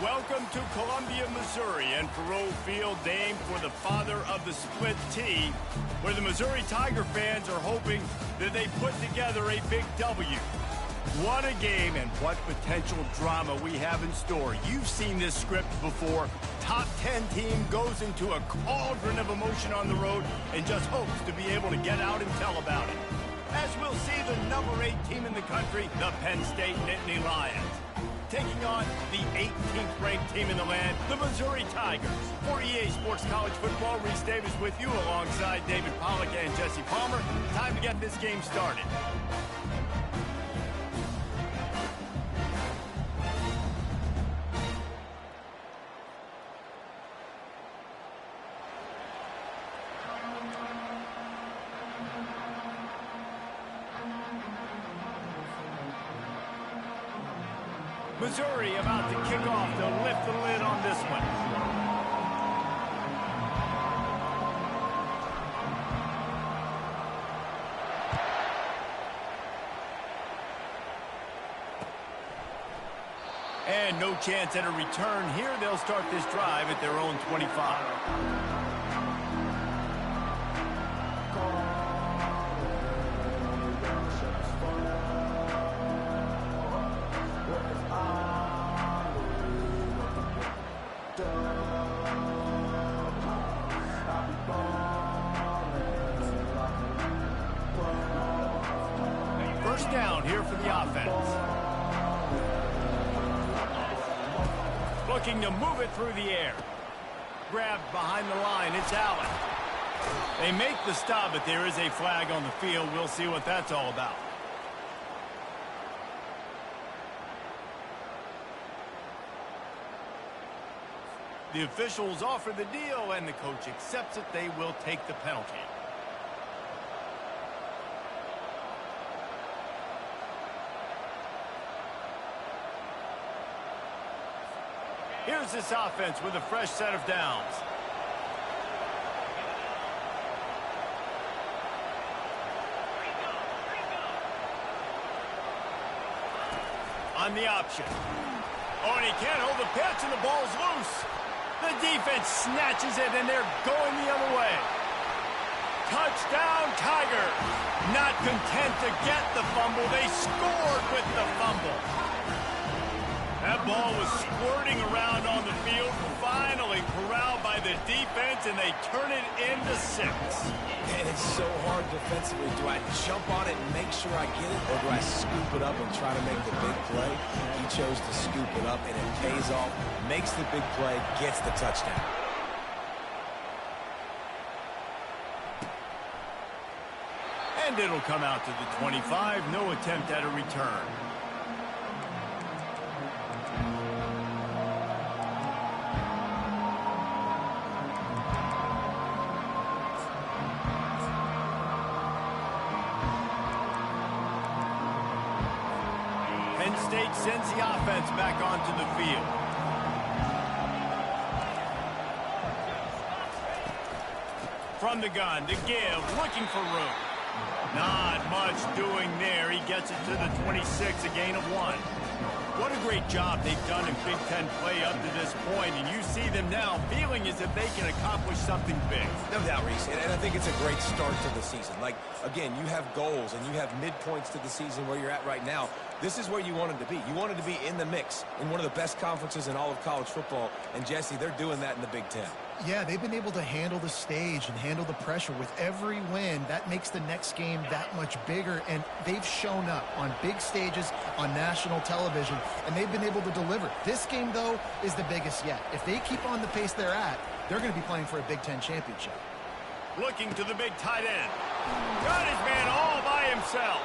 Welcome to Columbia, Missouri, and Faurot Field, named for the father of the split T, where the Missouri Tiger fans are hoping that they put together a big W. What a game and what potential drama we have in store. You've seen this script before. Top 10 team goes into a cauldron of emotion on the road and just hopes to be able to get out and tell about it. As we'll see the number 8 team in the country, the Penn State Nittany Lions, taking on the 18th ranked team in the land, the Missouri Tigers. For EA Sports College Football, Reese Davis with you alongside David Pollack and Jesse Palmer. Time to get this game started. Missouri about to kick off to lift the lid on this one. And no chance at a return here. They'll start this drive at their own 25. First down here for the offense. Looking to move it through the air. Grabbed behind the line, it's Allen. They make the stop, but there is a flag on the field. We'll see what that's all about. The officials offer the deal, and the coach accepts it. They will take the penalty. Here's this offense with a fresh set of downs. On the option. Oh, and he can't hold the pitch, and the ball's loose. The defense snatches it, and they're going the other way. Touchdown, Tigers. Not content to get the fumble, they scored with the fumble. That ball was squirting around on the field, finally corralled by the defense, and they turn it into 6. And it's so hard defensively. Do I jump on it and make sure I get it, or do I scoop it up and try to make the big play? He chose to scoop it up, and it pays off, makes the big play, gets the touchdown. And it'll come out to the 25. No attempt at a return. Penn State sends the offense back onto the field. From the gun to give, looking for room. Not much doing there. He gets it to the 26, a gain of 1. What a great job they've done in Big Ten play up to this point, and you see them now feeling as if they can accomplish something big. No doubt, Reese, and I think it's a great start to the season. Like, again, you have goals and you have midpoints to the season where you're at right now. This is where you wanted to be. You wanted to be in the mix in one of the best conferences in all of college football, and Jesse, they're doing that in the Big Ten. Yeah, they've been able to handle the stage and handle the pressure. With every win, that makes the next game that much bigger, and they've shown up on big stages on national television, and they've been able to deliver. This game, though, is the biggest yet. If they keep on the pace they're at, they're going to be playing for a Big Ten championship. Looking to the big tight end. Got his man all by himself.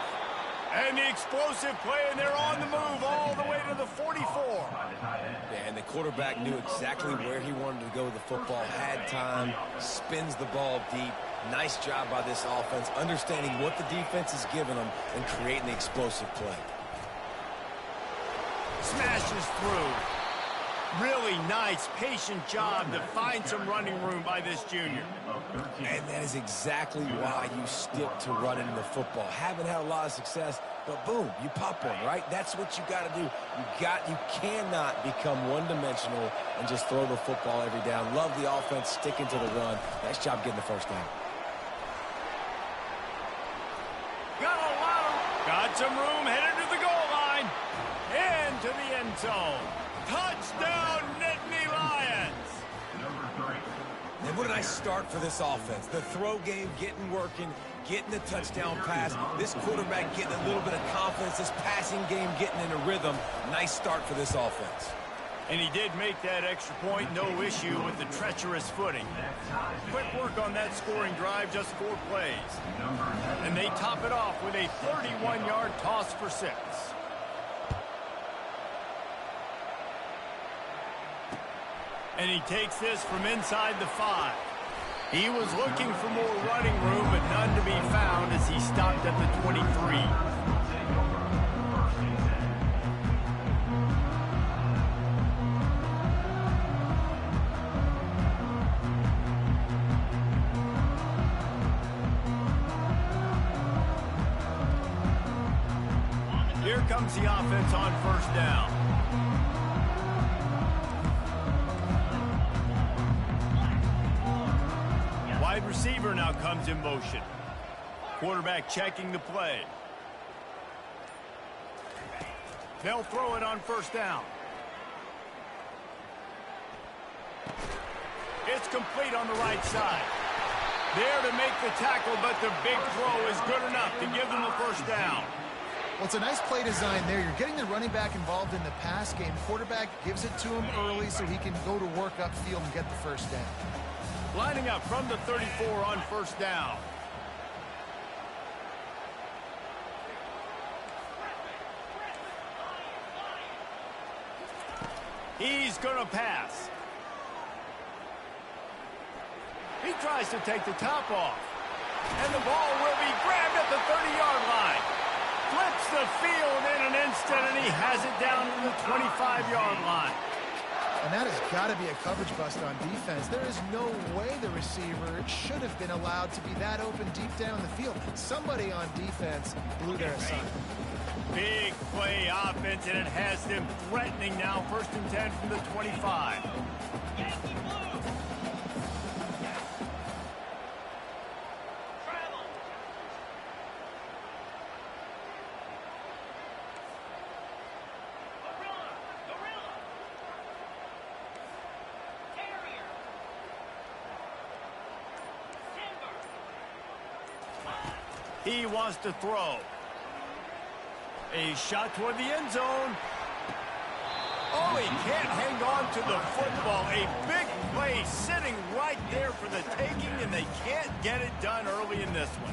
And the explosive play, and they're on the move all the way to the 44. Yeah, and the quarterback knew exactly where he wanted to go with the football, had time, spins the ball deep. Nice job by this offense, understanding what the defense is giving them and creating the explosive play. Smashes through. Really nice, patient job to find some running room by this junior. And that is exactly why you stick to running the football. Haven't had a lot of success, but boom, you pop one, right? That's what you got to do. You cannot become one-dimensional and just throw the football every down. Love the offense, sticking to the run. Nice job getting the first down. Got some room, headed to the goal line. Into the end zone. Touchdown, Nittany Lions. And what a nice start for this offense. The throw game working, getting the touchdown pass. This quarterback getting a little bit of confidence. This passing game getting in a rhythm. Nice start for this offense. And he did make that extra point, no issue with the treacherous footing. Quick work on that scoring drive, just 4 plays. And they top it off with a 31-yard toss for 6. And he takes this from inside the 5. He was looking for more running room, but none to be found as he stopped at the 23. Here comes the offense on first down. Wide receiver now comes in motion. Quarterback checking the play. They'll throw it on first down. It's complete on the right side. There to make the tackle, but the big throw is good enough to give them a first down. Well, it's a nice play design there. You're getting the running back involved in the pass game. Quarterback gives it to him early so he can go to work upfield and get the first down. Lining up from the 34 on first down. He's going to pass. He tries to take the top off. And the ball will be grabbed at the 30-yard line. Flips the field in an instant, and he has it down to the 25-yard line. And that has got to be a coverage bust on defense. There is no way the receiver should have been allowed to be that open deep down the field. Somebody on defense blew their assignment. Big play offense, and it has them threatening now. 1st and 10 from the 25. He wants to throw. A shot toward the end zone. Oh, he can't hang on to the football. A big play sitting right there for the taking, and they can't get it done early in this one.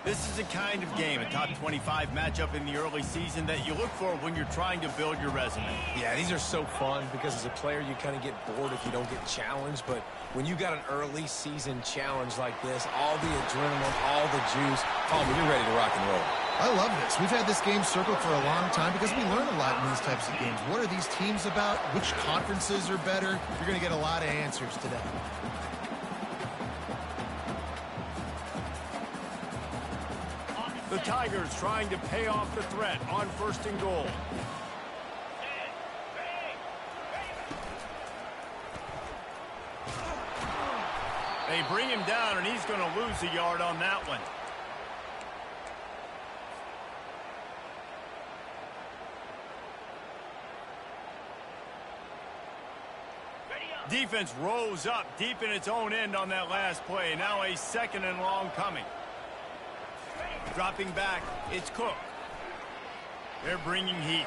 This is a kind of game, a top 25 matchup in the early season that you look for when you're trying to build your resume. Yeah, these are so fun because as a player, you kind of get bored if you don't get challenged. But when you got an early season challenge like this, all the adrenaline, all the juice, Palmer, you're ready to rock and roll. I love this. We've had this game circled for a long time because we learn a lot in these types of games. What are these teams about? Which conferences are better? You're going to get a lot of answers today. The Tigers trying to pay off the threat on 1st and goal. They bring him down, and he's going to lose a yard on that one. Defense rose up deep in its own end on that last play. Now a 2nd and long coming. Dropping back, it's Cook. They're bringing heat.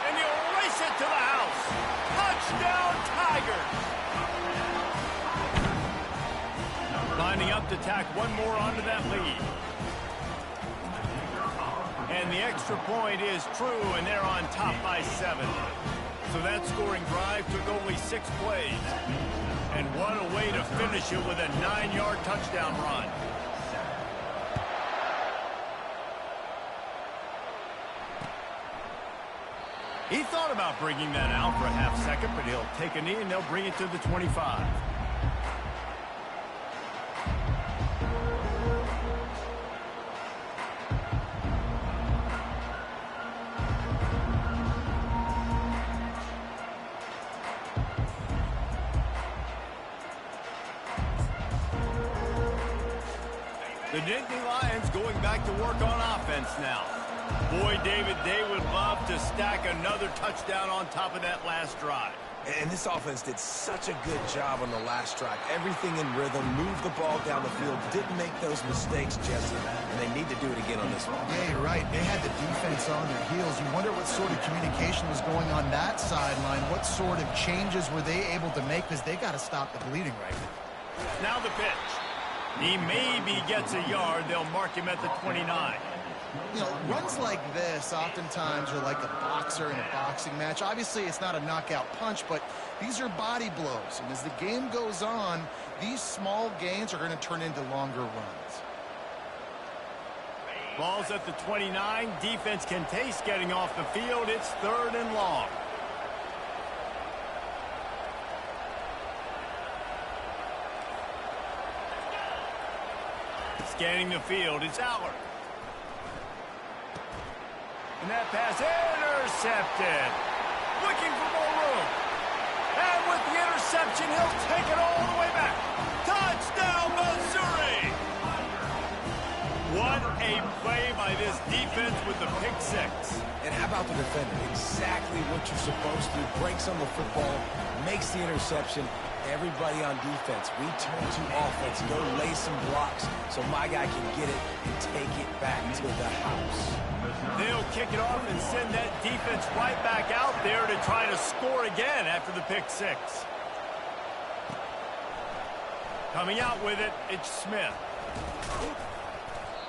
And he'll race it to the house. Touchdown, Tigers. Lining up to tack one more onto that lead. And the extra point is true, and they're on top by 7. So that scoring drive took only 6 plays. And what a way to finish it with a 9-yard touchdown run. He thought about bringing that out for a half second, but he'll take a knee and they'll bring it to the 25. The Nittany Lions going back to work on offense now. Boy, David, they would love to stack another touchdown on top of that last drive. And this offense did such a good job on the last drive. Everything in rhythm, moved the ball down the field, didn't make those mistakes, Jesse, and they need to do it again on this one. Yeah, you're right. They had the defense on their heels. You wonder what sort of communication was going on that sideline. What sort of changes were they able to make, because they got to stop the bleeding right now. Now the pitch. He maybe gets a yard. They'll mark him at the 29. You know, runs like this oftentimes are like a boxer in a boxing match. Obviously, it's not a knockout punch, but these are body blows. And as the game goes on, these small gains are going to turn into longer runs. Ball's at the 29. Defense can taste getting off the field. It's 3rd and long. Scanning the field, it's Aller. And that pass intercepted. Looking for more room. And with the interception, he'll take it all the way back. Touchdown, Missouri! What a play by this defense with the pick six. And how about the defender? Exactly what you're supposed to. Breaks on the football, makes the interception. Everybody on defense, we turn to offense, go lay some blocks so my guy can get it and take it back to the house. They'll kick it off and send that defense right back out there to try to score again after the pick six. Coming out with it, it's Smith.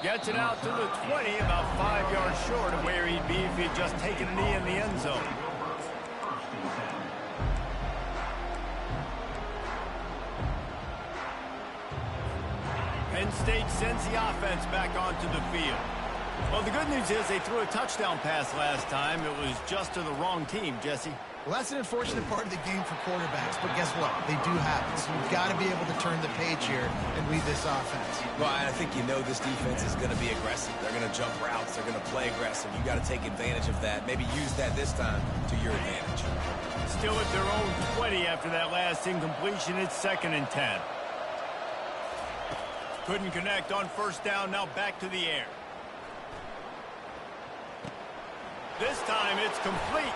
Gets it out to the 20, about 5 yards short of where he'd be if he'd just taken a knee in the end zone. Penn State sends the offense back onto the field. Well, the good news is they threw a touchdown pass last time. It was just to the wrong team, Jesse. Well, that's an unfortunate part of the game for quarterbacks, but guess what? They do have it. So you've got to be able to turn the page here and lead this offense. Well, I think you know this defense is going to be aggressive. They're going to jump routes. They're going to play aggressive. You've got to take advantage of that. Maybe use that this time to your advantage. Still at their own 20 after that last incompletion. It's 2nd and 10. Couldn't connect on first down. Now back to the air. This time it's complete.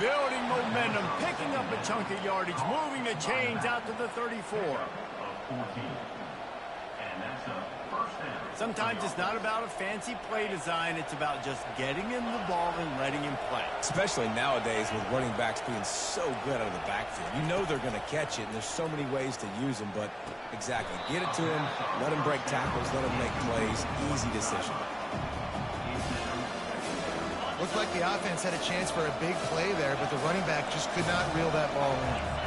Building momentum, picking up a chunk of yardage, moving the chains out to the 34. Sometimes it's not about a fancy play design. It's about just getting him the ball and letting him play. Especially nowadays with running backs being so good out of the backfield. You know they're going to catch it, and there's so many ways to use them. But exactly, get it to him, let him break tackles, let him make plays. Easy decision. Looked like the offense had a chance for a big play there, but the running back just could not reel that ball in.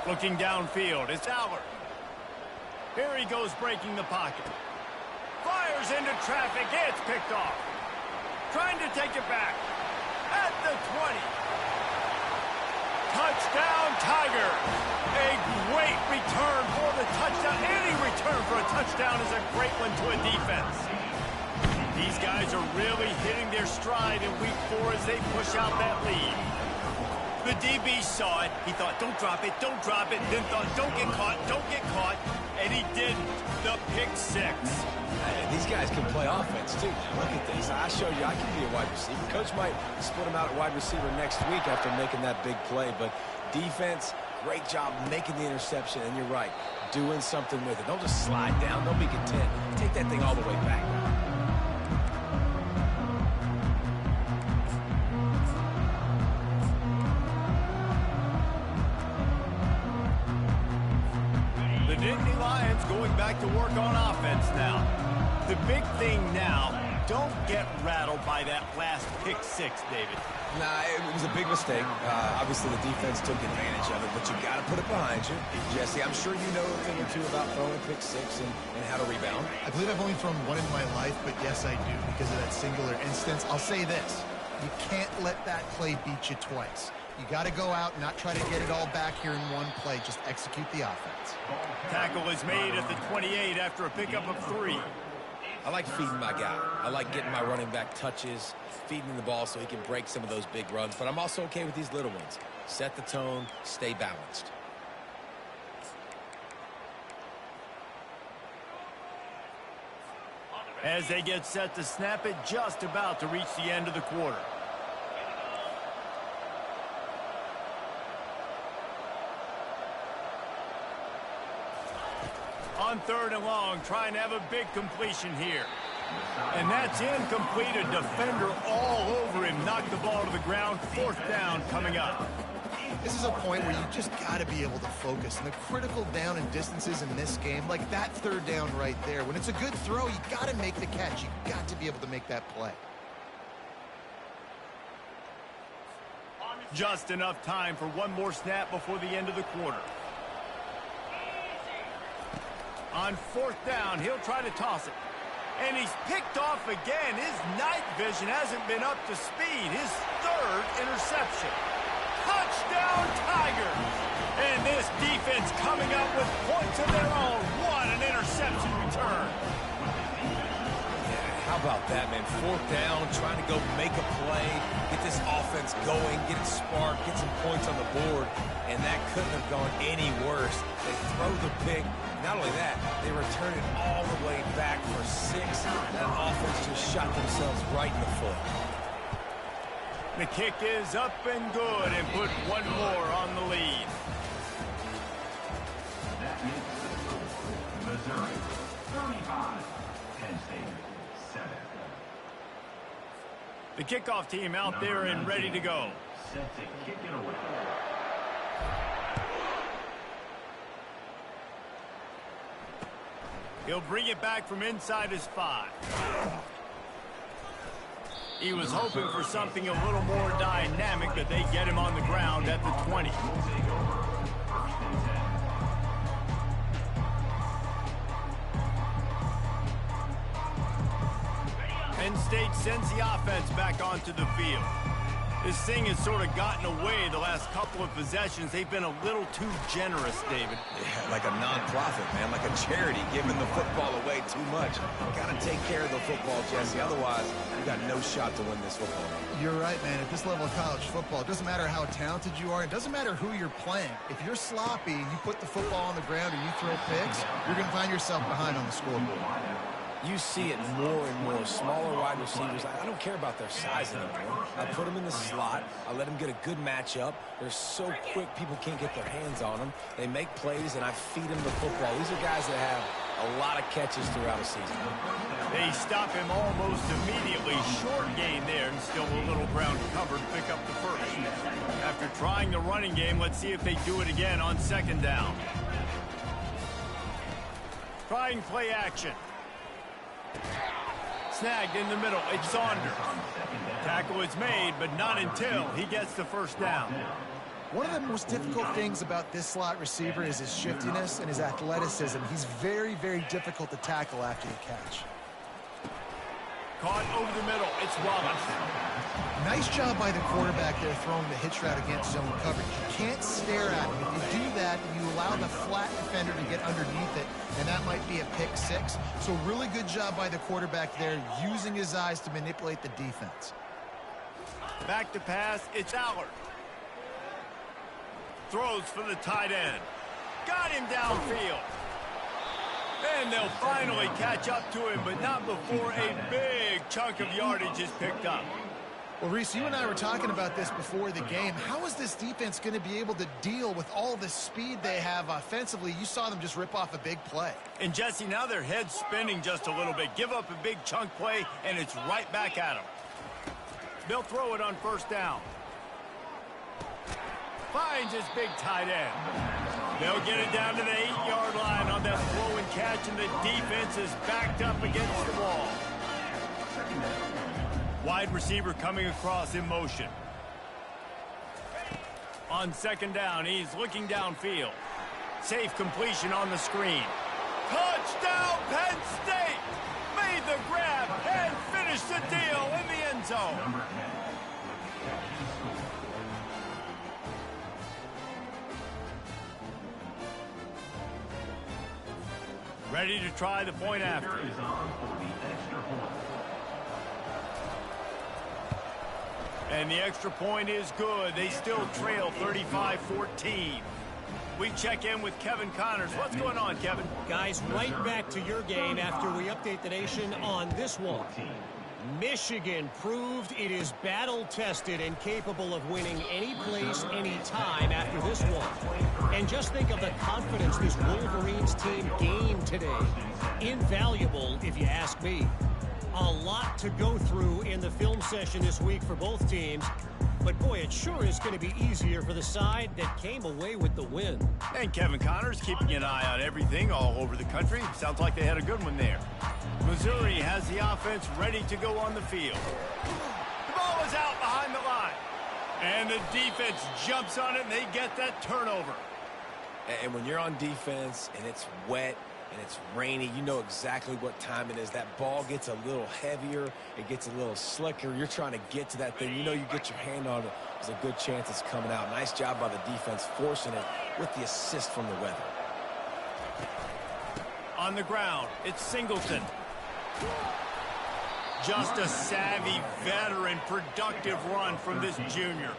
Looking downfield, it's Aller. Here he goes breaking the pocket. Fires into traffic, it's picked off. Trying to take it back. At the 20. Touchdown, Tigers. A great return for the touchdown. Any return for a touchdown is a great one to a defense. These guys are really hitting their stride in week 4 as they push out that lead. The DB saw it. He thought, don't drop it, don't drop it. Then thought, don't get caught. And he didn't. The pick six. These guys can play offense, too. Look at this. I showed you I can be a wide receiver. Coach might split him out at wide receiver next week after making that big play. But defense, great job making the interception. And you're right, doing something with it. Don't just slide down. Don't be content. Take that thing all the way back. The Nittany Lions going back to work on offense now. The big thing now don't get rattled by that last pick six, David. Nah, it was a big mistake. Obviously, the defense took advantage of it, but you got to put it behind you. Jesse, I'm sure you know a thing or two about throwing a pick six and how to rebound. I believe I've only thrown one in my life, but yes, I do because of that singular instance. I'll say this. You can't let that play beat you twice. You got to go out and not try to get it all back here in one play. Just execute the offense. Tackle is made at the 28 after a pickup of 3. I like feeding my guy. I like getting my running back touches, feeding him the ball so he can break some of those big runs. But I'm also okay with these little ones. Set the tone, stay balanced. As they get set to snap it, just about to reach the end of the quarter. On 3rd and long, trying to have a big completion here. And that's incomplete. A defender all over him. Knocked the ball to the ground. 4th down coming up. This is a point where you just got to be able to focus. And the critical down and distances in this game, like that 3rd down right there, when it's a good throw, you got to make the catch. You got to be able to make that play. Just enough time for one more snap before the end of the quarter. On 4th down, he'll try to toss it. And he's picked off again. His night vision hasn't been up to speed. His 3rd interception. Touchdown, Tigers! And this defense coming up with points of their own. What an interception return. Yeah, how about that, man? 4th down, trying to go make a play, get this offense going, get it sparked, get some points on the board. And that couldn't have gone any worse. They throw the pick. Not only that, they return it all the way back for 6. That offense just shot themselves right in the foot. The kick is up and good and put one more on the lead. That makes Missouri 35, Penn State 7. The kickoff team out there and ready to go. Set to kick it away. He'll bring it back from inside his 5. He was hoping for something a little more dynamic, but they get him on the ground at the 20. Penn State sends the offense back onto the field. This thing has sort of gotten away the last couple of possessions. They've been a little too generous, David. Yeah, like a non-profit, man, like a charity, giving the football away too much. Got to take care of the football, Jesse. Otherwise, you got no shot to win this football game. You're right, man. At this level of college football, it doesn't matter how talented you are. It doesn't matter who you're playing. If you're sloppy and you put the football on the ground and you throw picks, you're going to find yourself behind on the scoreboard. You see it more and more. Smaller wide receivers, I don't care about their size anymore. I put them in the slot. I let them get a good matchup. They're so quick, people can't get their hands on them. They make plays, and I feed them the football. These are guys that have a lot of catches throughout a season. They stop him almost immediately. Short gain there, and still a little ground covered to pick up the 1st. After trying the running game, let's see if they do it again on 2nd down. Trying play action. Snagged in the middle. It's Saunders. Tackle is made, but not until he gets the 1st down. One of the most difficult things about this slot receiver is his shiftiness and his athleticism. He's very, very difficult to tackle after the catch. Caught over the middle. It's Wallace. Nice job by the quarterback there throwing the hitch route against zone coverage. You can't stare at him. If you do that, you allow the flat defender to get underneath it, and that might be a pick 6. So really good job by the quarterback there, using his eyes to manipulate the defense. Back to pass. It's Allard. Throws for the tight end. Got him downfield. And they'll finally catch up to him, but not before a big chunk of yardage is picked up. Well, Reese, you and I were talking about this before the game. How is this defense going to be able to deal with all the speed they have offensively? You saw them just rip off a big play. And, Jesse, now their head's spinning just a little bit. Give up a big chunk play, and it's right back at them. They'll throw it on 1st down. Finds his big tight end. They'll get it down to the 8-yard line on that throw and catch, and the defense is backed up against the wall. Wide receiver coming across in motion. On second down, he's looking downfield. Safe completion on the screen. Touchdown, Penn State! Made the grab and finished the deal in the end zone. Number 10. Ready to try the point after. Is on for the extra point. And the extra point is good. They still trail 35-14. We check in with Kevin Connors. What's going on, Kevin? Guys, right back to your game after we update the nation on this one. Michigan proved it is battle-tested and capable of winning any place, any time after this one. And just think of the confidence this Wolverines team gained today. Invaluable, if you ask me. A lot to go through in the film session this week for both teams. But, boy, it sure is going to be easier for the side that came away with the win. And Kevin Connors keeping an eye on everything all over the country. Sounds like they had a good one there. Missouri has the offense ready to go on the field. The ball is out behind the line. And the defense jumps on it, and they get that turnover. And when you're on defense and it's wet and it's rainy, you know exactly what time it is. That ball gets a little heavier. It gets a little slicker. You're trying to get to that thing. You know you get your hand on it. There's a good chance it's coming out. Nice job by the defense forcing it with the assist from the weather. On the ground, it's Singleton. Just a savvy, veteran, productive run from this junior.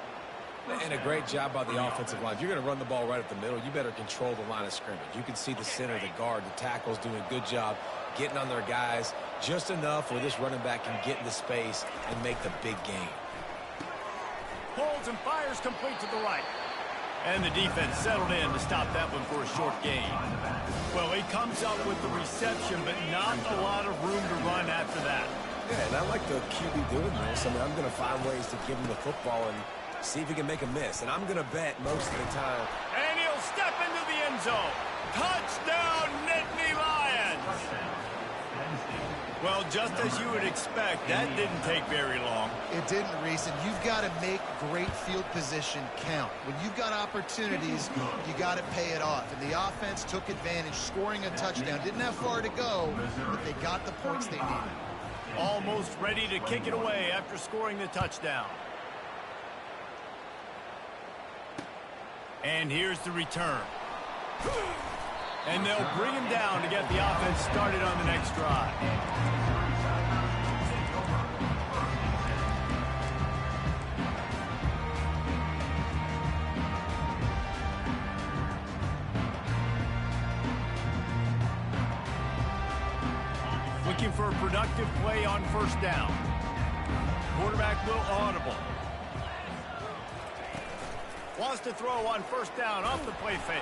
And a great job by the offensive line. If you're going to run the ball right up the middle, you better control the line of scrimmage. You can see the center, the guard, the tackles doing a good job getting on their guys just enough where this running back can get into space and make the big game. Holds and fires complete to the right. And the defense settled in to stop that one for a short gain. Well, he comes up with the reception, but not a lot of room to run after that. Yeah, and I like the QB doing this. I mean, I'm going to find ways to give him the football and see if he can make a miss. And I'm going to bet most of the time. And he'll step into the end zone. Touchdown, Nittany Lions! Well, just as you would expect, that didn't take very long. It didn't, Reese, and you've got to make great field position count. When you've got opportunities, you got to pay it off. And the offense took advantage, scoring a touchdown. Didn't have far to go, but they got the points they needed. Almost ready to kick it away after scoring the touchdown. And here's the return. And they'll bring him down to get the offense started on the next drive. Looking for a productive play on first down. Quarterback will audible. Wants to throw on first down off the play fake.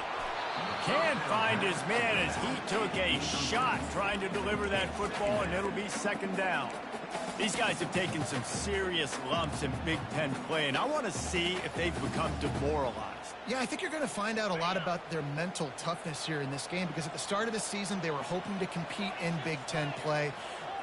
Can't find his man as he took a shot trying to deliver that football, and it'll be second down. These guys have taken some serious lumps in Big Ten play, and I want to see if they've become demoralized. Yeah, I think you're going to find out a lot about their mental toughness here in this game, because at the start of the season, they were hoping to compete in Big Ten play.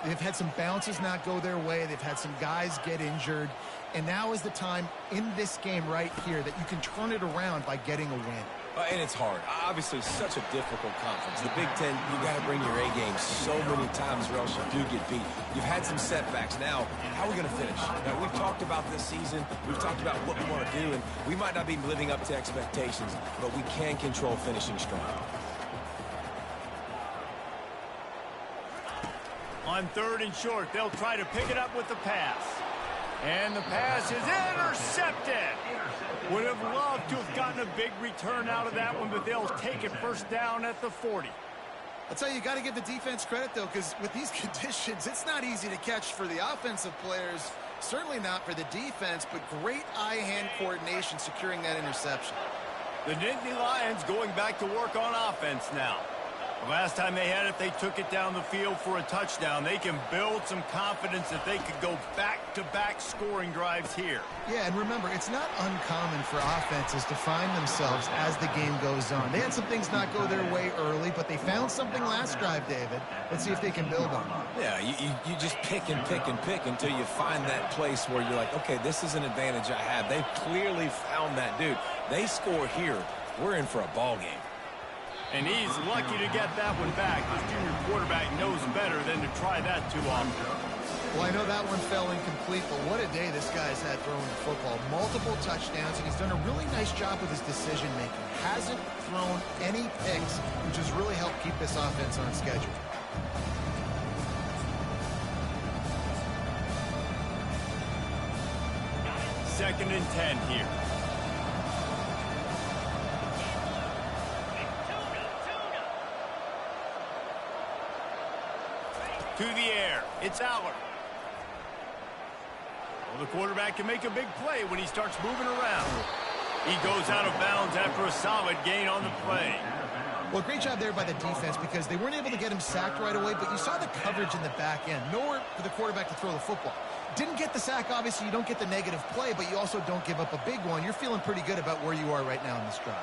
They've had some bounces not go their way. They've had some guys get injured. And now is the time in this game right here that you can turn it around by getting a win. And it's hard. Obviously, such a difficult conference. The Big Ten, you got to bring your A game so many times or else you do get beat. You've had some setbacks. Now, how are we going to finish? Now, we've talked about this season. We've talked about what we want to do, and we might not be living up to expectations, but we can control finishing strong. On third and short, they'll try to pick it up with the pass. And the pass is intercepted. Would have loved to have gotten a big return out of that one, but they'll take it first down at the 40. I'll tell you, you got to give the defense credit, though, because with these conditions, it's not easy to catch for the offensive players. Certainly not for the defense, but great eye-hand coordination securing that interception. The Nittany Lions going back to work on offense now. The last time they had it, they took it down the field for a touchdown. They can build some confidence that they could go back-to-back scoring drives here. Yeah, and remember, it's not uncommon for offenses to find themselves as the game goes on. They had some things not go their way early, but they found something last drive, David. Let's see if they can build on it. Yeah, you just pick and pick and pick until you find that place where you're like, okay, this is an advantage I have. They've clearly found that, dude. They score here, we're in for a ball game. And he's lucky to get that one back. His junior quarterback knows better than to try that too often. Well, I know that one fell incomplete, but what a day this guy's had throwing the football. Multiple touchdowns, and he's done a really nice job with his decision-making. Hasn't thrown any picks, which has really helped keep this offense on schedule. Second and 10 here. To the air. It's Aller. Well, the quarterback can make a big play when he starts moving around. He goes out of bounds after a solid gain on the play. Well, great job there by the defense because they weren't able to get him sacked right away, but you saw the coverage in the back end. Nowhere for the quarterback to throw the football. Didn't get the sack, obviously. You don't get the negative play, but you also don't give up a big one. You're feeling pretty good about where you are right now in this drive.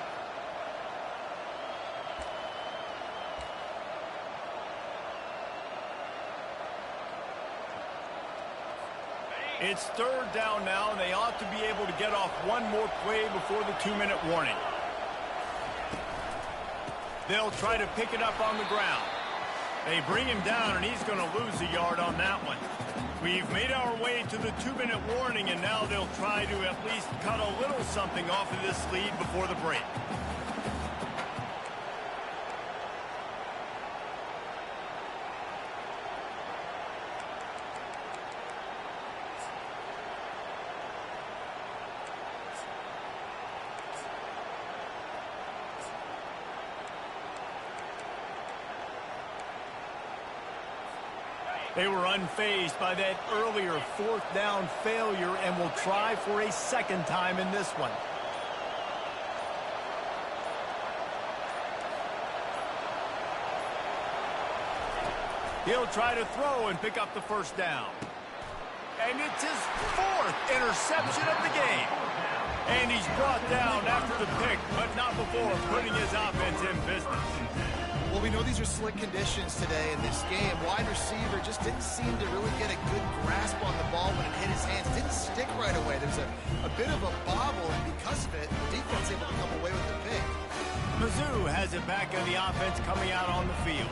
It's third down now, and they ought to be able to get off one more play before the 2-minute warning. They'll try to pick it up on the ground. They bring him down, and he's going to lose a yard on that one. We've made our way to the 2-minute warning, and now they'll try to at least cut a little something off of this lead before the break. They were unfazed by that earlier fourth down failure and will try for a second time in this one. He'll try to throw and pick up the first down. And it's his fourth interception of the game. And he's brought down after the pick, but not before putting his offense in business. Well, we know these are slick conditions today in this game. Wide receiver just didn't seem to really get a good grasp on the ball when it hit his hands. Didn't stick right away. There's a bit of a bobble, and because of it, the defense able to come away with the pick. Mizzou has it back on the offense coming out on the field.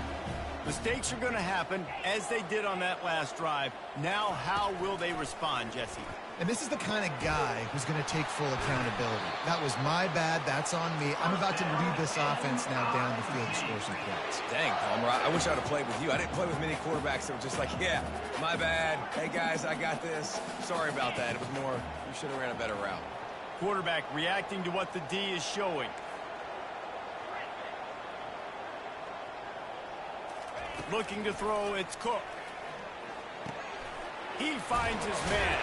Mistakes are going to happen, as they did on that last drive. Now, how will they respond, Jesse? And this is the kind of guy who's going to take full accountability. That was my bad. That's on me. I'm about to lead this offense now down the field to score some points. Dang, Palmer, I wish I'd have played with you. I didn't play with many quarterbacks that were just like, yeah, my bad. Hey, guys, I got this. Sorry about that. It was more, you should have ran a better route. Quarterback reacting to what the D is showing. Looking to throw, it's Cook. He finds his man.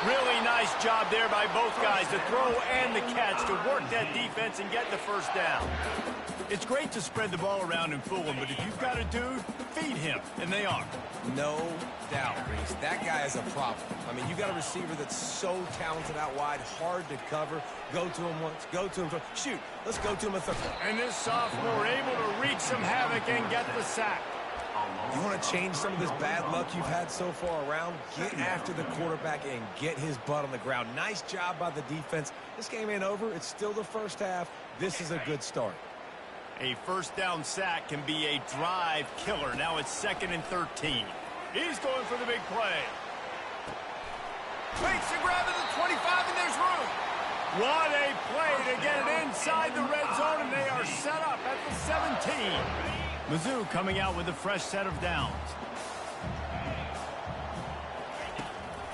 Really nice job there by both guys, the throw and the catch, to work that defense and get the first down. It's great to spread the ball around and fool him, but if you've got a dude, feed him, and they are. No doubt, Reese. That guy is a problem. I mean, you got a receiver that's so talented out wide, hard to cover. Go to him once, go to him twice. Shoot, let's go to him a third. And this sophomore able to wreak some havoc and get the sack. You want to change some of this bad luck you've had so far around? Get after the quarterback and get his butt on the ground. Nice job by the defense. This game ain't over. It's still the first half. This is a good start. A first down sack can be a drive killer. Now it's 2nd and 13. He's going for the big play. Makes the grab at the 25, and there's room. What a play to get it inside the red zone, and they are set up at the 17. Mizzou coming out with a fresh set of downs.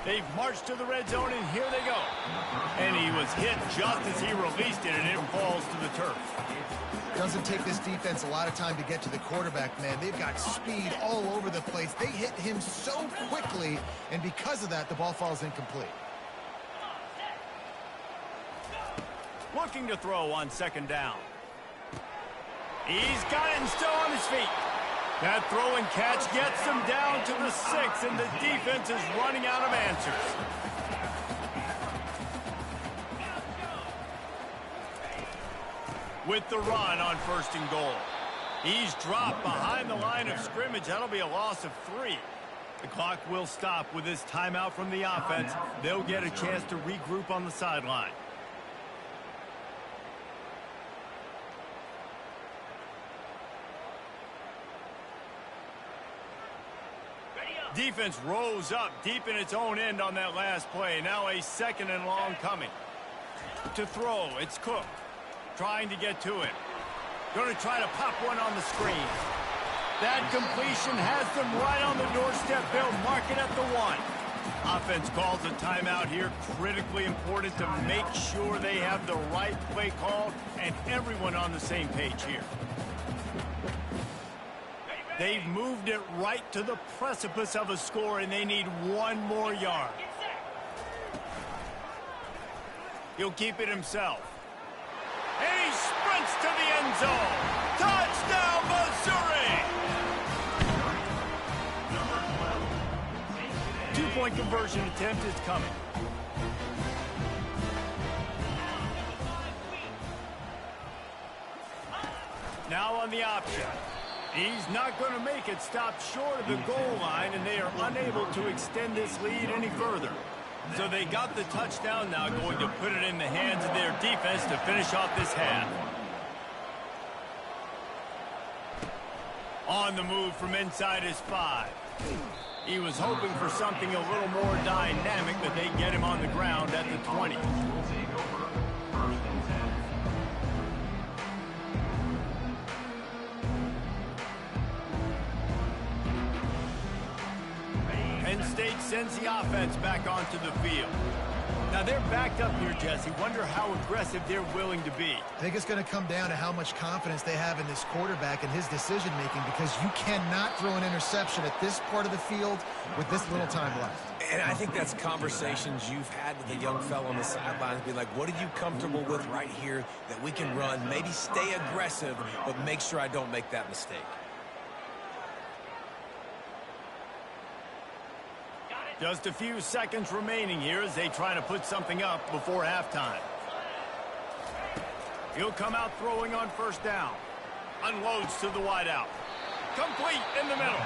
They've marched to the red zone, and here they go. And he was hit just as he released it, and it falls to the turf. Doesn't take this defense a lot of time to get to the quarterback, man. They've got speed all over the place. They hit him so quickly, and because of that, the ball falls incomplete. Looking to throw on 2nd down. He's got it and still on his feet. That throw and catch gets them down to the 6, and the defense is running out of answers. With the run on 1st and goal. He's dropped behind the line of scrimmage. That'll be a loss of 3. The clock will stop with this timeout from the offense. They'll get a chance to regroup on the sideline. Defense rose up deep in its own end on that last play. Now a 2nd and long coming. To throw, it's Cook. Trying to get to it. Going to try to pop one on the screen. That completion has them right on the doorstep. They'll mark it at the 1. Offense calls a timeout here. Critically important to make sure they have the right play called and everyone on the same page here. They've moved it right to the precipice of a score, and they need 1 more yard. He'll keep it himself. And he sprints to the end zone. Touchdown, Missouri! 2-point conversion attempt is coming. Now on the option. He's not going to make it. Stopped short of the goal line, and they are unable to extend this lead any further. So they got the touchdown, now going to put it in the hands of their defense to finish off this half. On the move from inside his 5. He was hoping for something a little more dynamic, but they get him on the ground at the 20. Penn State sends the offense back onto the field. Now they're backed up here, Jesse. Wonder how aggressive they're willing to be. I think it's going to come down to how much confidence they have in this quarterback and his decision-making, because you cannot throw an interception at this part of the field with this little time left. And I think that's conversations you've had with the young fellow on the sidelines. Be like, what are you comfortable with right here that we can run? Maybe stay aggressive, but make sure I don't make that mistake. Just a few seconds remaining here as they try to put something up before halftime. He'll come out throwing on 1st down. Unloads to the wideout. Complete in the middle.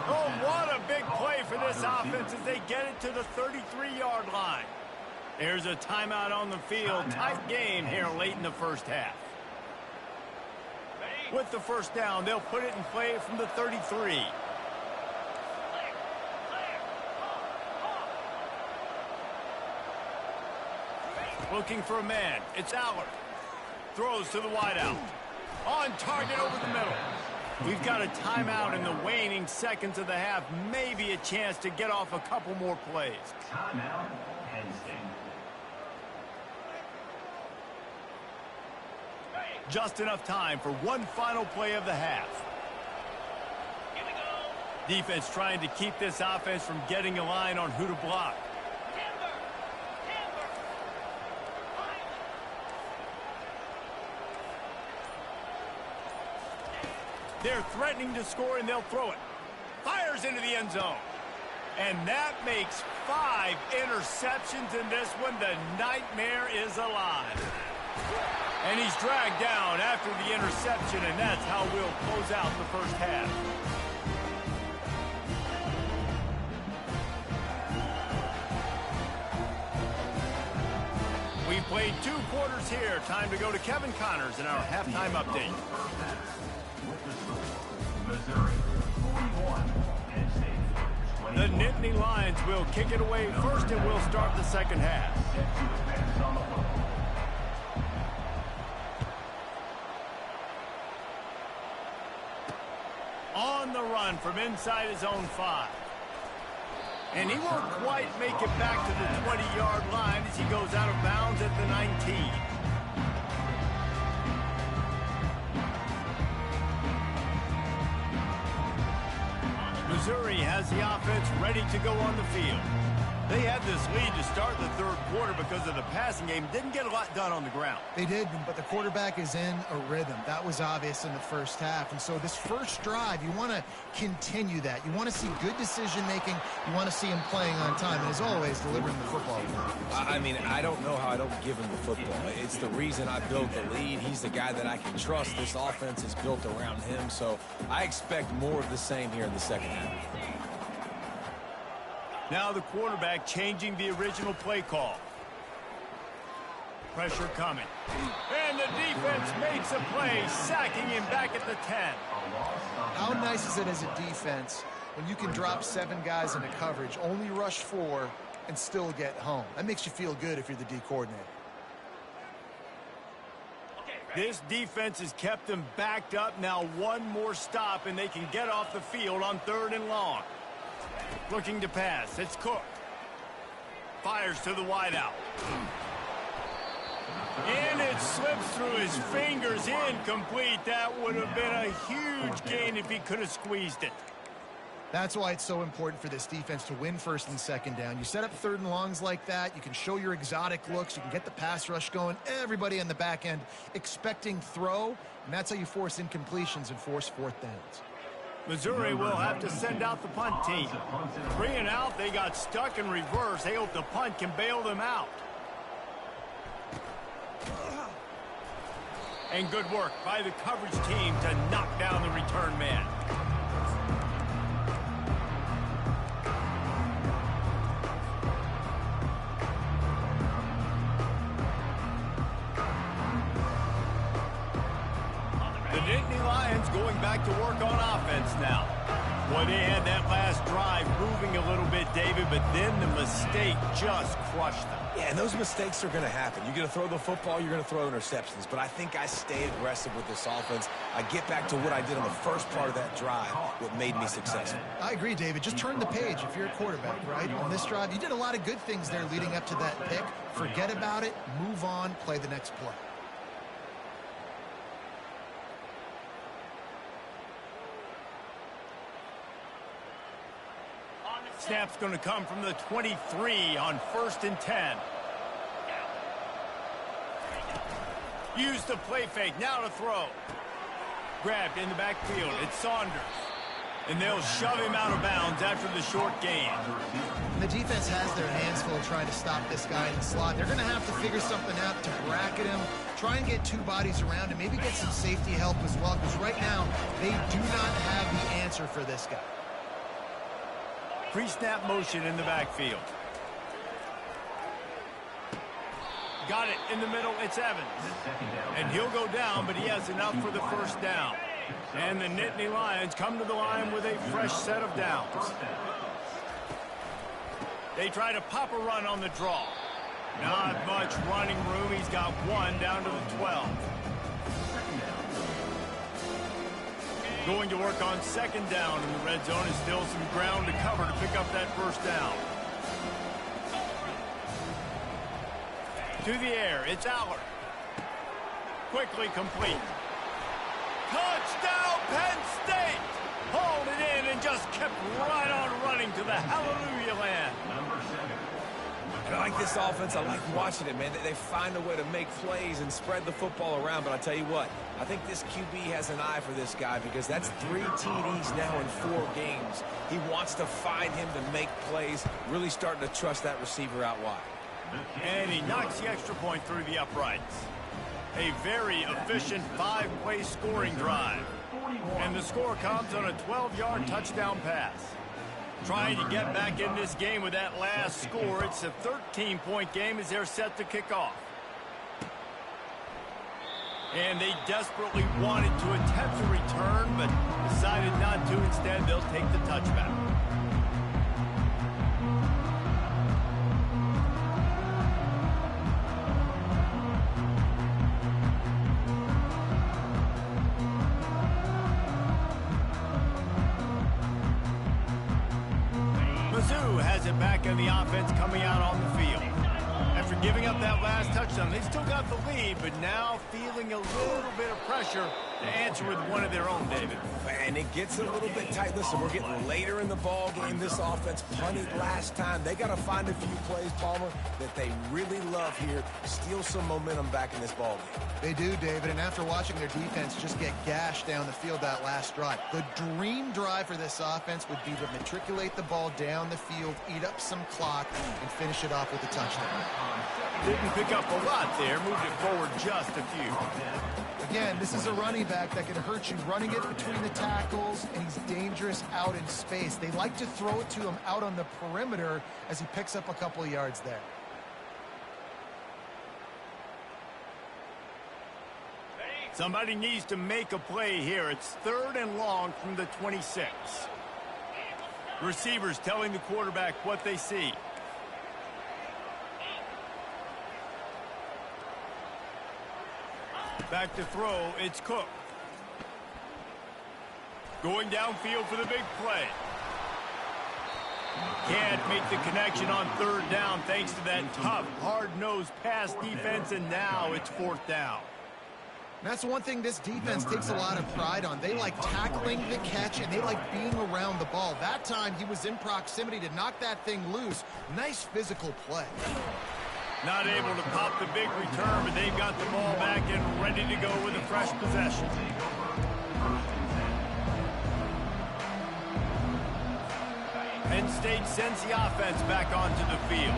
Oh, what a big play for this offense as they get it to the 33-yard line. There's a timeout on the field. Tight game here late in the 1st half. With the 1st down, they'll put it in play from the 33. Looking for a man. It's Allard. Throws to the wideout. On target over the middle. We've got a timeout in the waning seconds of the half. Maybe a chance to get off a couple more plays. Timeout, Penn State. Just enough time for one final play of the half. Here we go. Defense trying to keep this offense from getting a line on who to block. They're threatening to score, and they'll throw it. Fires into the end zone. And that makes 5 interceptions in this one. The nightmare is alive. And he's dragged down after the interception, and that's how we'll close out the 1st half. We've played 2 quarters here. Time to go to Kevin Connors in our halftime update. Missouri, 41, Penn State, 24. The Nittany Lions will kick it away first, and we'll start the 2nd half. On the run from inside his own 5. And he won't quite make it back to the 20-yard line as he goes out of bounds at the 19. Missouri has the offense ready to go on the field. They had this lead to start the third quarter because of the passing game. Didn't get a lot done on the ground. They did, but the quarterback is in a rhythm. That was obvious in the first half. And so this first drive, you want to continue that. You want to see good decision-making. You want to see him playing on time. And as always, delivering the football. I mean, I don't know how I don't give him the football. It's the reason I built the lead. He's the guy that I can trust. This offense is built around him. So I expect more of the same here in the second half. Now the quarterback changing the original play call. Pressure coming. And the defense makes a play, sacking him back at the 10. How nice is it as a defense when you can drop 7 guys into coverage, only rush 4, and still get home? That makes you feel good if you're the D coordinator. This defense has kept them backed up. Now one more stop, and they can get off the field on 3rd and long. Looking to pass. It's Cook. Fires to the wideout. And it slips through his fingers. Incomplete. That would have been a huge gain if he could have squeezed it. That's why it's so important for this defense to win 1st and 2nd down. You set up 3rd and longs like that. You can show your exotic looks. You can get the pass rush going. Everybody on the back end expecting throw. And that's how you force incompletions and force 4th downs. Missouri will have to send out the punt team. 3 and out, they got stuck in reverse. They hope the punt can bail them out. And good work by the coverage team to knock down the return man. Going back to work on offense now. Boy, they had that last drive moving a little bit, David, but then the mistake just crushed them. Yeah, and those mistakes are going to happen. You're going to throw the football, you're going to throw interceptions. But I think I stay aggressive with this offense. I get back to what I did on the first part of that drive, what made me successful. I agree, David. Just turn the page if you're a quarterback, right? On this drive, you did a lot of good things there leading up to that pick. Forget about it, move on, play the next play. Snap's going to come from the 23 on 1st and 10. Use the play fake. Now to throw. Grabbed in the backfield. It's Saunders. And they'll shove him out of bounds after the short gain. The defense has their hands full trying to stop this guy in the slot. They're going to have to figure something out to bracket him, try and get 2 bodies around him, maybe get some safety help as well, because right now they do not have the answer for this guy. Pre-snap motion in the backfield. Got it in the middle. It's Evans. And he'll go down, but he has enough for the 1st down. And the Nittany Lions come to the line with a fresh set of downs. They try to pop a run on the draw. Not much running room. He's got 1 down to the 12. Going to work on 2nd down in the red zone. Is still some ground to cover to pick up that 1st down. To the air, it's Aller. Quickly complete. Touchdown, Penn State! Hauled it in and just kept right on running to the hallelujah land. And I like this offense. I like watching it, man. They find a way to make plays and spread the football around. But I'll tell you what, I think this QB has an eye for this guy because that's 3 TDs now in 4 games. He wants to find him to make plays, really starting to trust that receiver out wide. And he knocks the extra point through the uprights. A very efficient 5-play scoring drive. And the score comes on a 12-yard touchdown pass. Trying to get back in this game with that last score. It's a 13-point game as they're set to kick off. And they desperately wanted to attempt a return, but decided not to. Instead, they'll take the touchback. Mizzou has it back in the offense coming out on the field. After giving up that last touchdown, they still got the lead, but now feeling a little bit of pressure to answer with one of their own, David. And it gets a little bit tight. Listen, we're getting later in the ball game. This offense punted last time. They got to find a few plays, Palmer, that they really love here. Steal some momentum back in this ball game. They do, David, and after watching their defense just get gashed down the field that last drive, the dream drive for this offense would be to matriculate the ball down the field, eat up some clock, and finish it off with a touchdown. Didn't pick up a lot there, moved it forward just a few. Again, this is a running back that can hurt you running it between the tackles, and he's dangerous out in space. They like to throw it to him out on the perimeter as he picks up a couple of yards there. Somebody needs to make a play here. It's 3rd and long from the 26. Receivers telling the quarterback what they see. Back to throw, it's Cook. Going downfield for the big play. Can't make the connection on 3rd down thanks to that tough, hard-nosed pass defense, and now it's 4th down. That's one thing this defense takes a lot of pride on. They like tackling the catch, and they like being around the ball. That time, he was in proximity to knock that thing loose. Nice physical play. Not able to pop the big return, but they've got the ball back and ready to go with a fresh possession. Penn State sends the offense back onto the field.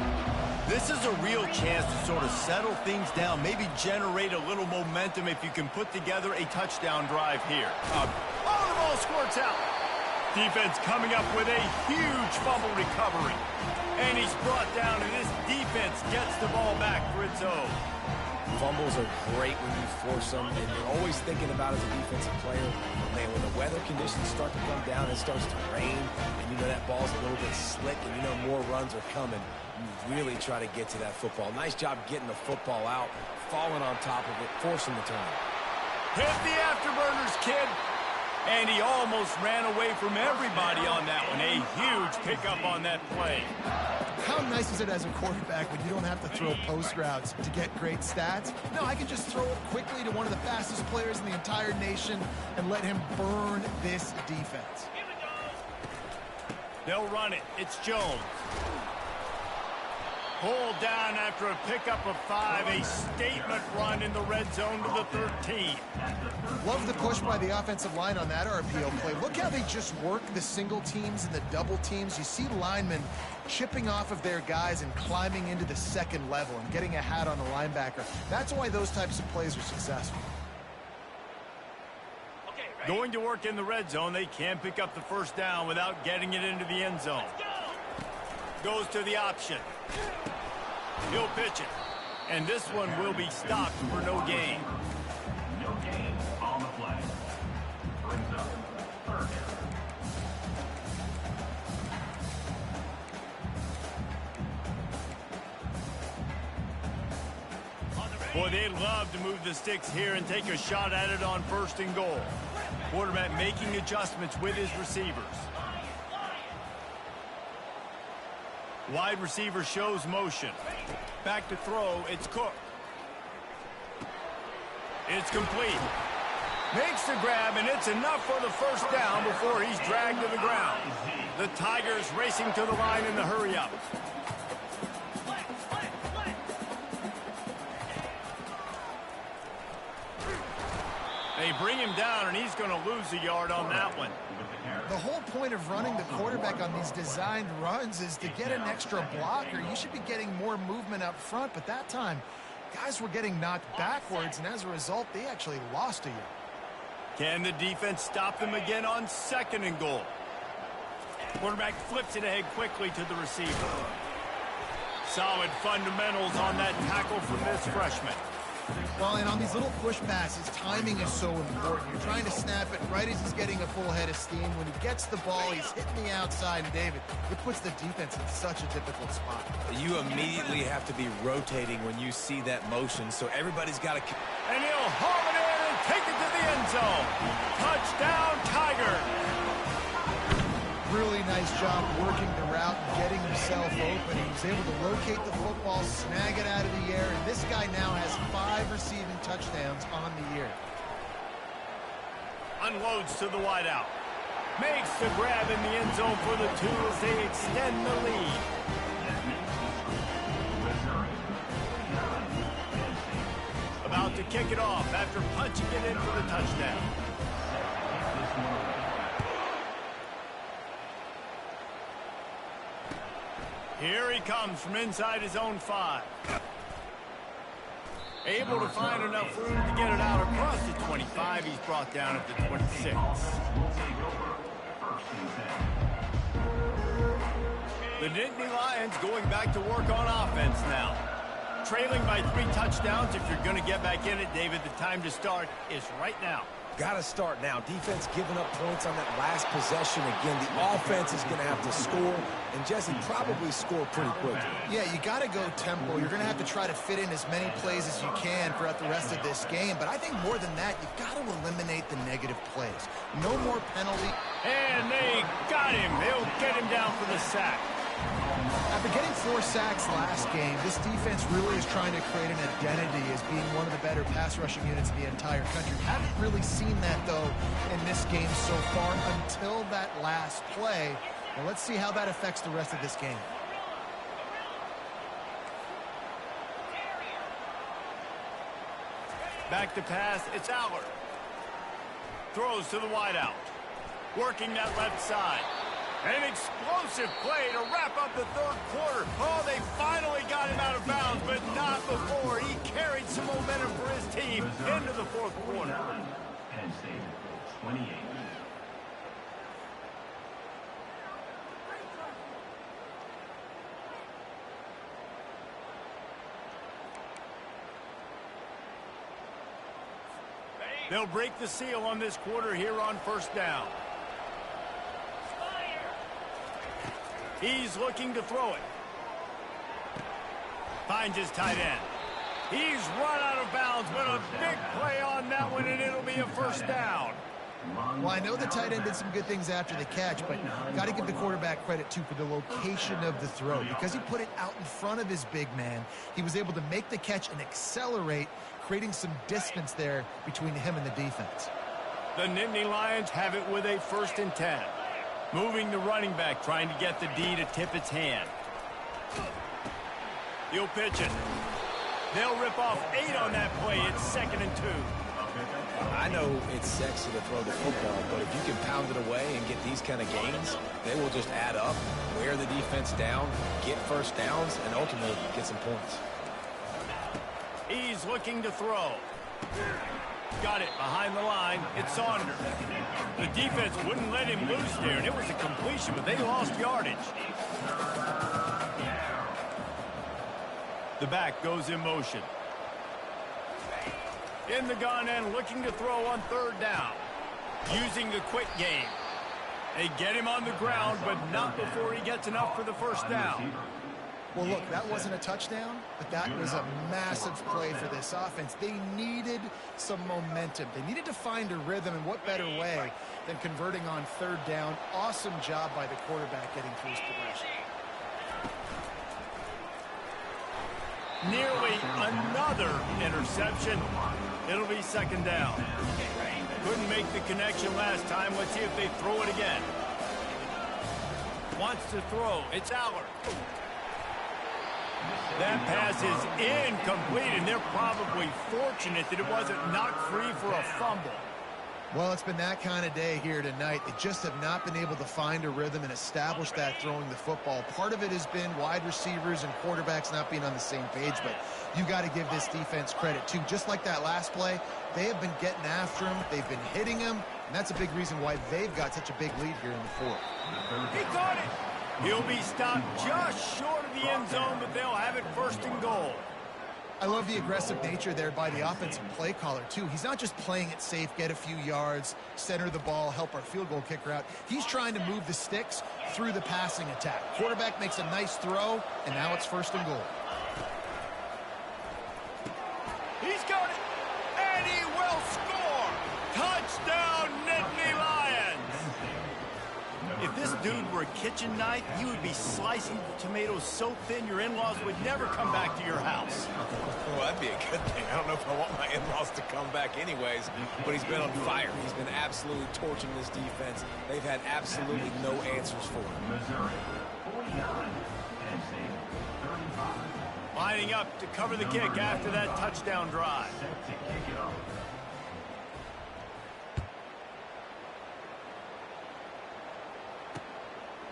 This is a real chance to sort of settle things down, maybe generate a little momentum if you can put together a touchdown drive here. The ball squirts out. Defense coming up with a huge fumble recovery. And he's brought down, and this defense gets the ball back for its own. Fumbles are great when you force them, and you're always thinking about as a defensive player, man, when the weather conditions start to come down, it starts to rain, and you know that ball's a little bit slick, and you know more runs are coming. You really try to get to that football. Nice job getting the football out, falling on top of it, forcing the turn. Hit the afterburners, kid. And he almost ran away from everybody on that one. A huge pickup on that play. How nice is it as a quarterback when you don't have to throw post routes to get great stats? No, I can just throw it quickly to one of the fastest players in the entire nation and let him burn this defense. They'll run it. It's Jones. Pulled down after a pickup of 5. A statement run in the red zone to the 13. Love the push by the offensive line on that RPO play. Look how they just work the single teams and the double teams. You see linemen chipping off of their guys and climbing into the second level and getting a hat on the linebacker. That's why those types of plays are successful. Going to work in the red zone. They can't pick up the first down without getting it into the end zone. Goes to the option. He'll pitch it. And this one will be stopped for no gain. No gain on the play. Brings up 3rd down. Boy, they'd love to move the sticks here and take a shot at it on 1st and goal. Quarterback making adjustments with his receivers. Wide receiver shows motion. Back to throw, it's Cook. It's complete. Makes the grab, and it's enough for the first down before he's dragged to the ground. The Tigers racing to the line in the hurry-up. They bring him down, and he's going to lose a yard on that one. The whole point of running the quarterback on these designed runs is to get an extra blocker. You should be getting more movement up front, but that time, guys were getting knocked backwards, and as a result, they actually lost a yard. Can the defense stop them again on 2nd and goal? Quarterback flips it ahead quickly to the receiver. Solid fundamentals on that tackle from this freshman. Well, and on these little push passes, timing is so important. You're trying to snap it right as he's getting a full head of steam. When he gets the ball, he's hitting the outside, and David, it puts the defense in such a difficult spot. You immediately have to be rotating when you see that motion, so everybody's got to... And he'll haul it in and take it to the end zone. Touchdown, Tigers. Really nice job working the route and getting himself open. He was able to locate the football, snag it out of the air, and this guy now has 5 receiving touchdowns on the year. unloads to the wideout. Makes the grab in the end zone for the 2 as they extend the lead. About to kick it off after punching it in for the touchdown. Here he comes from inside his own 5. Able to find enough room to get it out across the 25. He's brought down at the 26. The Nittany Lions going back to work on offense now. Trailing by 3 touchdowns. If you're going to get back in it, David, the time to start is right now. Got to start now. Defense giving up points on that last possession. Again, the offense is going to have to score, and Jesse probably score pretty quickly. Yeah, you got to go tempo. You're going to have to try to fit in as many plays as you can throughout the rest of this game. But I think more than that, you've got to eliminate the negative plays. No more penalty. And they got him. They'll get him down for the sack. After getting 4 sacks last game, this defense really is trying to create an identity as being one of the better pass rushing units in the entire country. Haven't really seen that, though, in this game so far until that last play. Well, let's see how that affects the rest of this game. Back to pass, it's Allard. Throws to the wideout. Working that left side. An explosive play to wrap up the 3rd quarter. Oh, they finally got him out of bounds, but not before. He carried some momentum for his team into the 4th quarter. Penn State, 28. They'll break the seal on this quarter here on 1st down. He's looking to throw it. Finds his tight end. He's run out of bounds, but a big play on that one, and it'll be a 1st down. Well, I know the tight end did some good things after the catch, but got to give the quarterback credit, too, for the location of the throw. Because he put it out in front of his big man, he was able to make the catch and accelerate, creating some distance there between him and the defense. The Nittany Lions have it with a 1st and 10. Moving the running back, trying to get the D to tip its hand. He'll pitch it. They'll rip off 8 on that play. It's 2nd and 2. I know it's sexy to throw the football, but if you can pound it away and get these kind of gains, they will just add up, wear the defense down, get 1st downs, and ultimately get some points. He's looking to throw. Got it behind the line. It's Saunders. The defense wouldn't let him loose there, and it was a completion, but they lost yardage. The back goes in motion. In the gun and looking to throw on 3rd down. Using the quick game. They get him on the ground, but not before he gets enough for the 1st down. Well, look, that wasn't a touchdown, but that was a massive play for this offense. They needed some momentum. They needed to find a rhythm, and what better way than converting on 3rd down. Awesome job by the quarterback getting through his progression. Nearly another interception. It'll be 2nd down. Couldn't make the connection last time. Let's see if they throw it again. Wants to throw. It's Allard. That pass is incomplete, and they're probably fortunate that it wasn't knocked free for a fumble. Well, it's been that kind of day here tonight. They just have not been able to find a rhythm and establish that throwing the football. Part of it has been wide receivers and quarterbacks not being on the same page, but you got to give this defense credit, too. Just like that last play, they have been getting after him. They've been hitting him, and that's a big reason why they've got such a big lead here in the 4th. He got it. He'll be stopped just short of the end zone, but they'll have it 1st and goal. I love the aggressive nature there by the offensive play caller, too. He's not just playing it safe, get a few yards, center the ball, help our field goal kicker out. He's trying to move the sticks through the passing attack. Quarterback makes a nice throw, and now it's 1st and goal. He's got it, and he will score. Touchdown, Nittany Lions. If this dude were a kitchen knife, you would be slicing tomatoes so thin your in-laws would never come back to your house. Well, that'd be a good thing. I don't know if I want my in-laws to come back anyways, but he's been on fire. He's been absolutely torching this defense. They've had absolutely no answers for him. Missouri, 49, Penn State, 35. Lining up to cover the kick after that touchdown drive. Set to kick it off.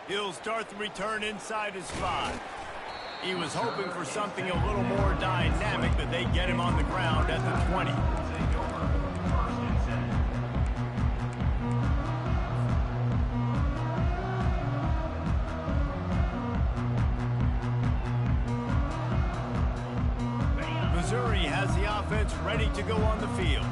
He'll start the return inside his 5. He was hoping for something a little more dynamic, but they get him on the ground at the 20. Take over. First and 10. Missouri has the offense ready to go on the field.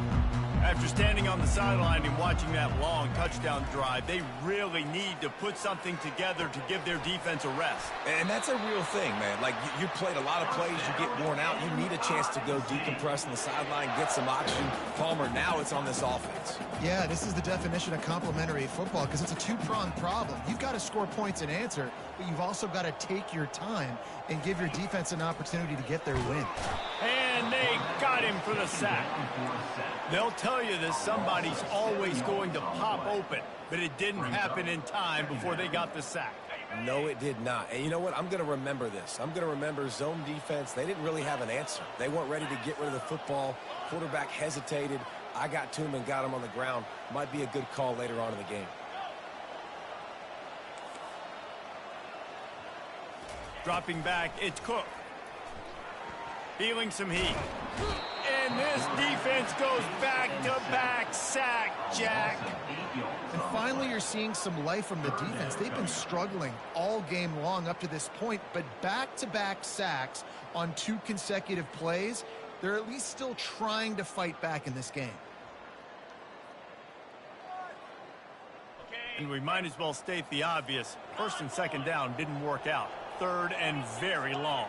After standing on the sideline and watching that long touchdown drive, they really need to put something together to give their defense a rest. And that's a real thing, man. Like, you played a lot of plays, you get worn out, you need a chance to go decompress on the sideline, get some oxygen. Palmer, now it's on this offense. Yeah, this is the definition of complementary football because it's a two-pronged problem. You've got to score points and answer, but you've also got to take your time and give your defense an opportunity to get their win. And they got him for the sack. They'll tell you that somebody's always going to pop open, but it didn't happen in time before they got the sack. No, it did not. And you know what? I'm going to remember this. I'm going to remember zone defense. They didn't really have an answer. They weren't ready to get rid of the football. Quarterback hesitated. I got to him and got him on the ground. Might be a good call later on in the game. Dropping back, it's Cook. Feeling some heat. And this defense goes back-to-back sack, Jack. And finally, you're seeing some life from the defense. They've been struggling all game long up to this point, but back-to-back sacks on 2 consecutive plays, they're at least still trying to fight back in this game. And we might as well state the obvious. First and second down didn't work out. Third and very long.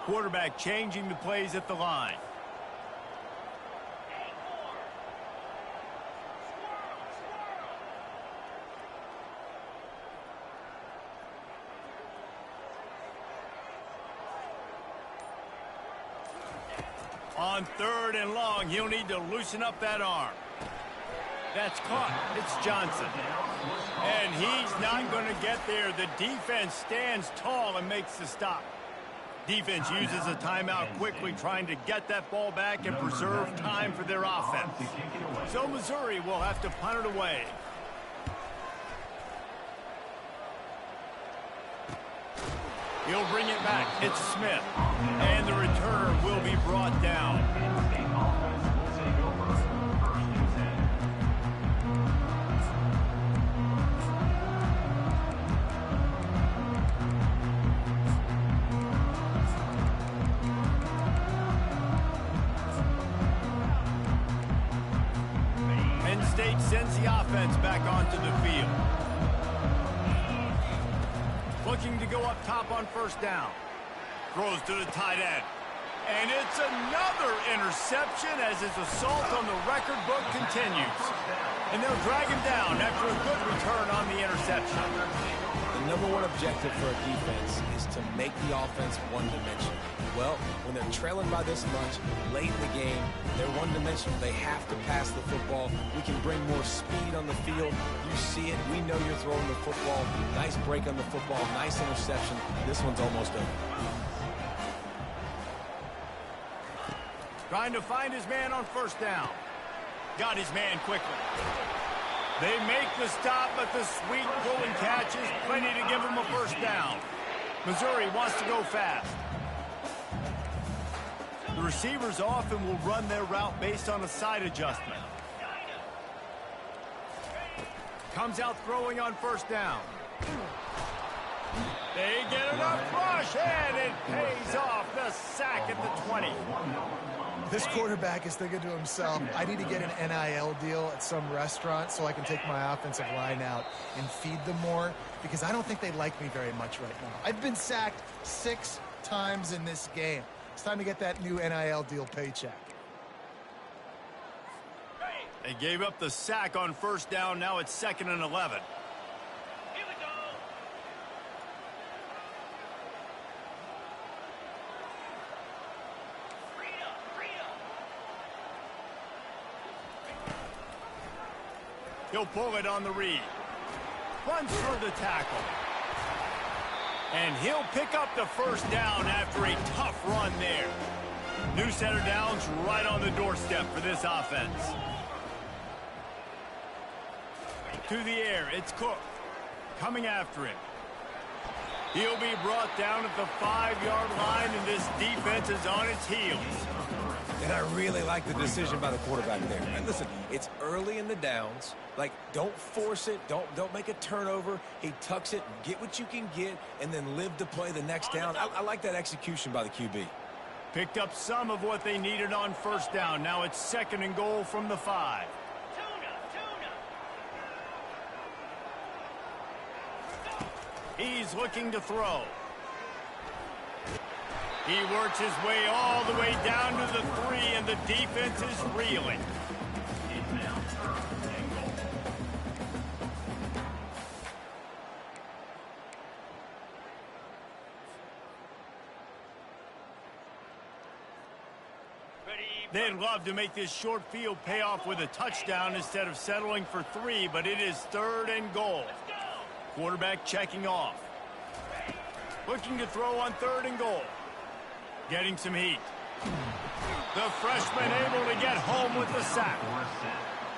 Quarterback changing the plays at the line. On third and long, he'll need to loosen up that arm. That's caught. It's Johnson. And he's not going to get there. The defense stands tall and makes the stop. Defense uses a timeout quickly, trying to get that ball back and preserve time for their offense. So Missouri will have to punt it away. He'll bring it back. It's Smith. And the returner will be brought down. Penn State sends the offense back onto the field. Looking to go up top on first down. Throws to the tight end. And it's another interception as his assault on the record book continues. And they'll drag him down after a good return on the interception. The #1 objective for a defense is to make the offense one-dimensional. Well, when they're trailing by this much, late in the game, they're one-dimensional. They have to pass the football. We can bring more speed on the field. You see it. We know you're throwing the football. Nice break on the football. Nice interception. This one's almost over. Trying to find his man on first down. Got his man quickly. They make the stop, but the sweet pulling catch is plenty to give him a first down. Missouri wants to go fast. The receivers often will run their route based on a side adjustment. Comes out throwing on first down. They get enough rush, and it pays off. The sack at the 20. This quarterback is thinking to himself, I need to get an NIL deal at some restaurant so I can take my offensive line out and feed them more, because I don't think they like me very much right now. I've been sacked 6 times in this game. It's time to get that new NIL deal paycheck. They gave up the sack on first down. Now it's 2nd and 11. Here we go. He'll pull it on the read. Runs for the tackle. And he'll pick up the first down after a tough run there. New set of downs right on the doorstep for this offense. To the air, it's Cook. Coming after him. He'll be brought down at the 5-yard line, and this defense is on its heels. And I really like the decision by the quarterback there. And listen, it's early in the downs. Like, don't force it. Don't make a turnover. He tucks it, get what you can get, and then live to play the next down. I like that execution by the QB. Picked up some of what they needed on first down. Now it's 2nd and goal from the 5. He's looking to throw. He works his way all the way down to the 3, and the defense is reeling. It's now 3rd and goal. They'd love to make this short field pay off with a touchdown instead of settling for 3, but it is 3rd and goal. Quarterback checking off. Looking to throw on 3rd and goal. Getting some heat. The freshman able to get home with the sack.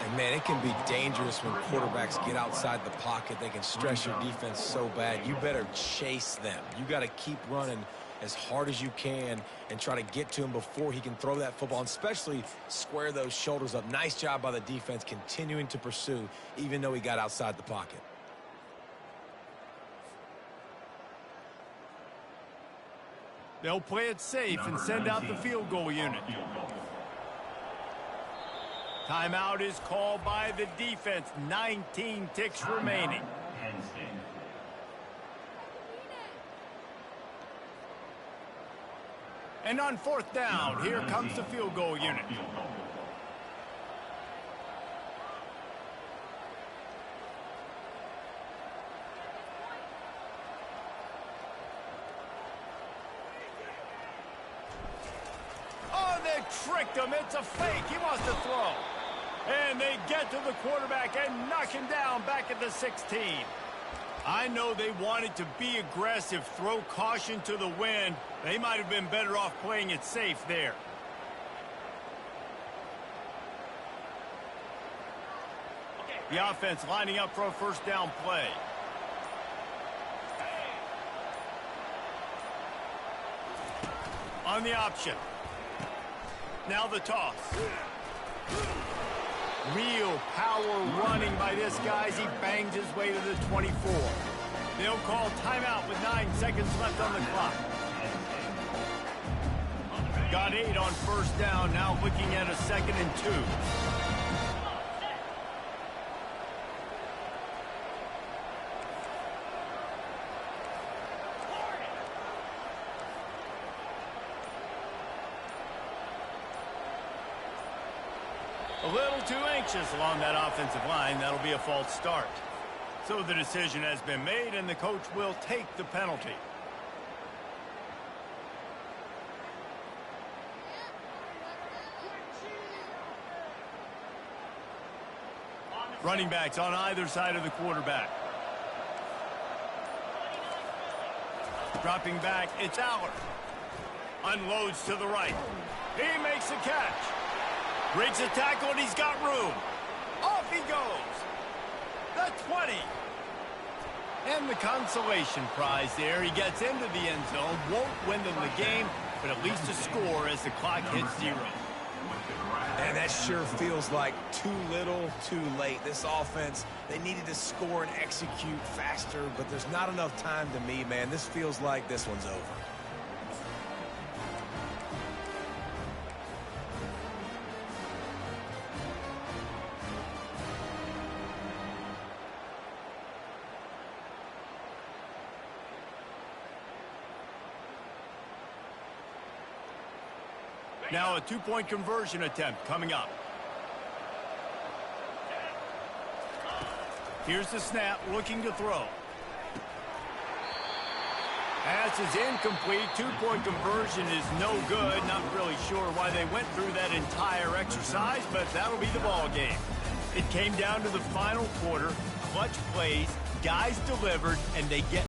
And, man, it can be dangerous when quarterbacks get outside the pocket. They can stress your defense so bad. You better chase them. You got to keep running as hard as you can and try to get to him before he can throw that football, and especially square those shoulders up. Nice job by the defense continuing to pursue, even though he got outside the pocket. They'll play it safe and send out the field goal unit. Timeout is called by the defense. 19 ticks remaining. And on 4th down, here comes the field goal unit. Oh, they tricked him. It's a fake. He wants to throw. And they get to the quarterback and knock him down back at the 16. I know they wanted to be aggressive, throw caution to the wind. They might have been better off playing it safe there. The offense lining up for a first down play. On the option. Now the toss. Real power running by this guy as he bangs his way to the 24. They'll call timeout with 9 seconds left on the clock. Got 8 on first down, now looking at a 2nd and 2. A little too anxious along that offensive line. That'll be a false start. So the decision has been made, and the coach will take the penalty. Running backs on either side of the quarterback. Dropping back, it's Aller. Unloads to the right. He makes a catch. Breaks a tackle, and he's got room. Off he goes. The 20. And the consolation prize there. He gets into the end zone. Won't win them the game, but at least a score as the clock hits 0. And that sure feels like too little, too late. This offense, they needed to score and execute faster, but there's not enough time to me, man. This feels like this one's over. Now a 2-point conversion attempt coming up. Here's the snap, looking to throw. Pass is incomplete. Two-point conversion is no good. Not really sure why they went through that entire exercise, but that'll be the ball game. It came down to the final quarter. Clutch plays, guys delivered, and they get